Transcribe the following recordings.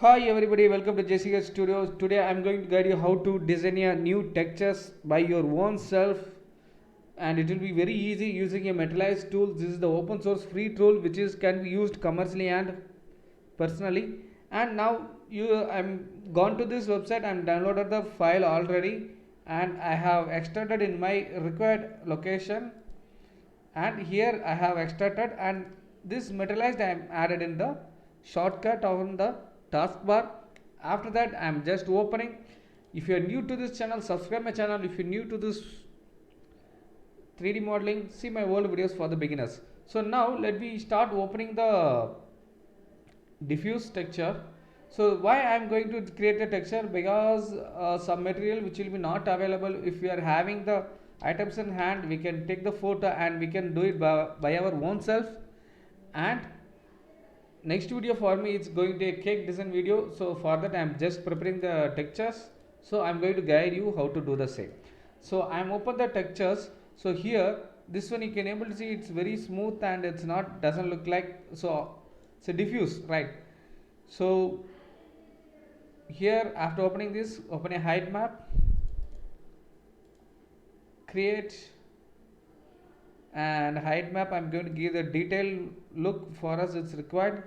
Hi everybody, welcome to Jessica Studios. Today I'm going to guide you how to design a new textures by your own self, and it will be very easy using a Metalize tool. This is the open source free tool which is can be used commercially and personally. And now I'm gone to this website. I'm downloaded the file already and I have extracted in my required location, and here I have extracted, and this metallized I am added in the shortcut on the taskbar. After that I am just opening. If you are new to this channel, subscribe my channel. If you are new to this 3D modeling, see my old videos for the beginners. So now let me start opening the diffuse texture. So why I am going to create a texture? Because some material which will be not available. If we are having the items in hand, we can take the photo and we can do it by our own self. And next video for me it's going to be a cake design video. So for that I am just preparing the textures. So I am going to guide you how to do the same. So I am open the textures. So here this one you can able to see it's very smooth and it's not doesn't look like, so it's a diffuse, right? So here after opening this, open a height map, create, and height map I'm going to give the detailed look for us it's required.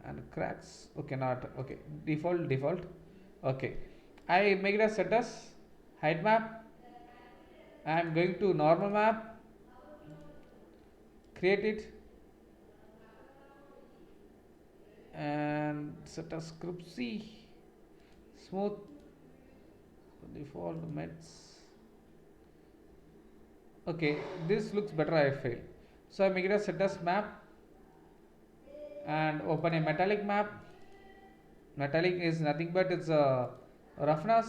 And cracks, okay, not okay, default, okay. I make it as set as height map. I'm going to normal map, create it, and set as script C, smooth, default meds. Okay, this looks better I feel. So I make it as set as map and open a metallic map. Metallic is nothing but it's a roughness,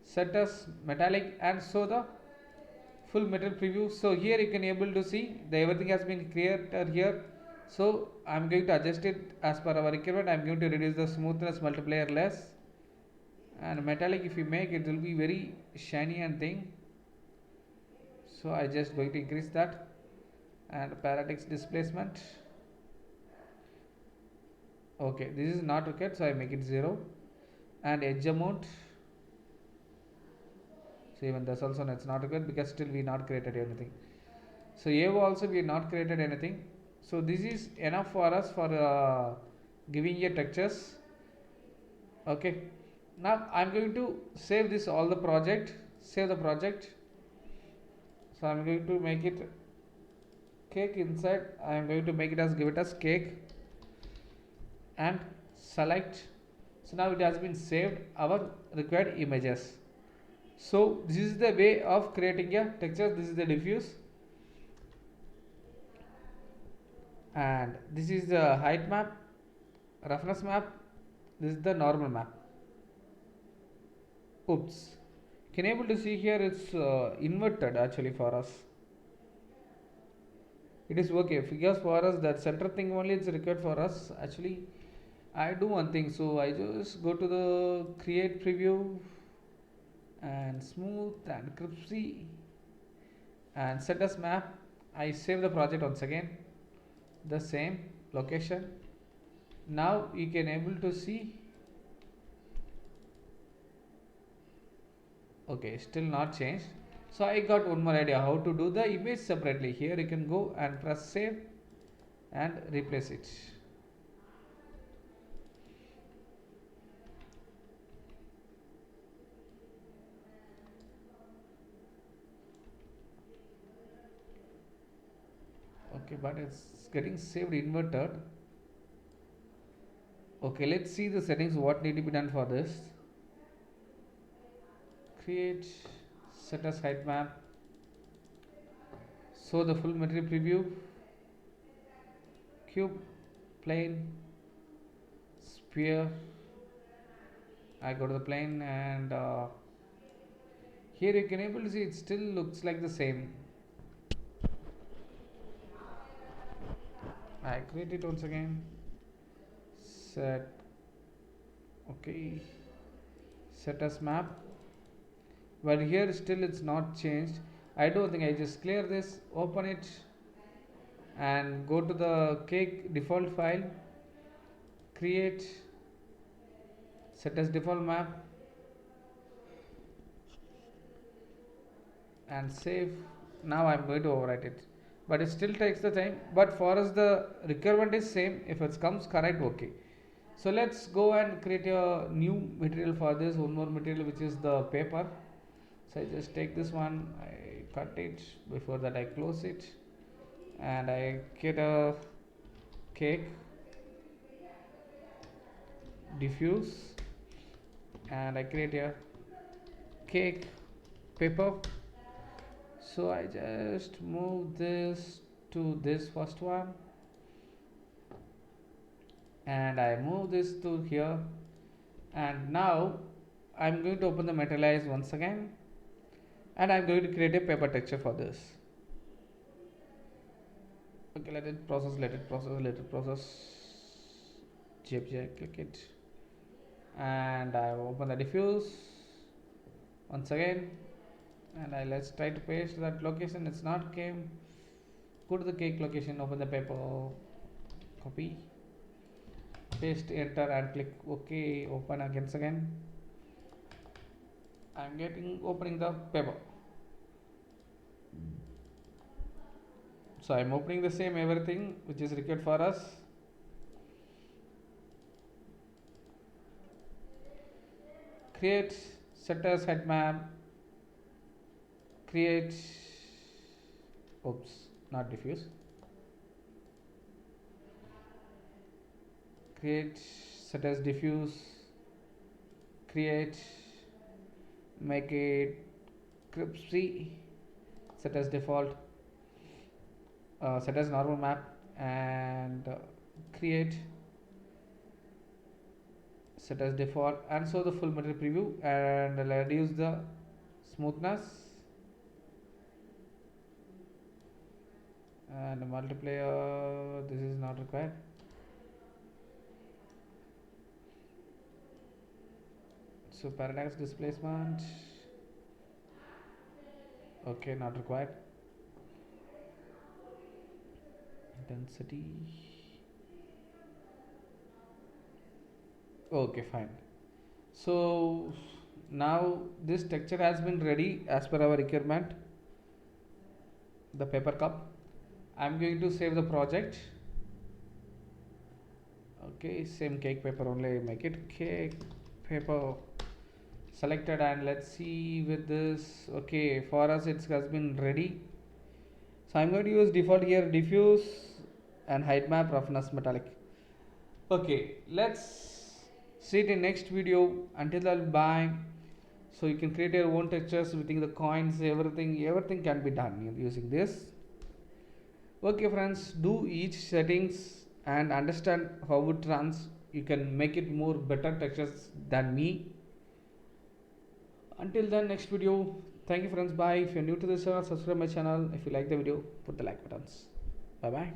set as metallic, and show the full material preview. So here you can able to see the everything has been created here. So I'm going to adjust it as per our requirement. I'm going to reduce the smoothness multiplier less, and metallic if you make it will be very shiny and thing. So I just going to increase that, and parallax displacement. Okay, this is not required, so I make it 0, and edge amount. So even this also it's not required because still we not created anything. So AO also we not created anything. So this is enough for us for giving a textures. Okay. Now I'm going to save this all the project. Save the project. So I'm going to make it cake inside. I'm going to make it as give it as cake and select. So now it has been saved our required images. So this is the way of creating a texture. This is the diffuse, and this is the height map, roughness map. This is the normal map. Oops, can able to see here it's inverted actually for us. It is okay because for us that center thing only is required for us. Actually I do one thing, so I just go to the create preview and smooth and crispy and set as map. I save the project once again, the same location. Now you can able to see, okay, still not changed. So I got one more idea how to do the image separately. Here you can go and press save and replace it. Okay, but it's getting saved inverted. Okay, let's see the settings what need to be done for this. Create, set as height map, show the full material preview, cube, plane, sphere. I go to the plane, and here you can able to see it still looks like the same. I create it once again, set, okay, set as map, but here still it's not changed. I don't think, I just clear this, open it, and go to the cake default file, create, set as default map and save. Now I'm going to overwrite it, but it still takes the time. But for us the requirement is same. If it comes correct, okay. So let's go and create a new material for this. One more material, which is the paper. So I just take this one, I cut it. Before that I close it, and I get a cake, diffuse, and I create a cake paper. So I just move this to this first one, and I move this to here, and now I'm going to open the materialize once again, and I'm going to create a paper texture for this. Okay, let it process, JPG, click it, and I open the diffuse once again, and let's try to paste that location. It's not came. Go to the cake location, open the paper, copy, paste, enter, and click OK. Open again. I'm opening the paper. So I'm opening the same everything which is required for us. Create, set as head map, create, oops, not diffuse, create, set as diffuse, create, make it crispy, set as default, set as normal map, and create, set as default, and show the full material preview, and reduce the smoothness, and multiplier, this is not required. So parallax displacement, okay, not required. Density, okay, fine. So now this texture has been ready as per our requirement, the paper cup. I'm going to save the project. Okay, same cake paper only, make it cake paper selected, and let's see with this. Okay, for us it has been ready. So I'm going to use default here, diffuse and height map, roughness metallic. Okay, let's see it in next video. Until then, bye. So you can create your own textures within the coins, everything can be done using this. Okay friends, do each settings and understand how it runs. You can make it more better textures than me. Until then, next video. Thank you friends, bye. If you're new to this channel, subscribe my channel. If you like the video, put the like buttons. Bye bye.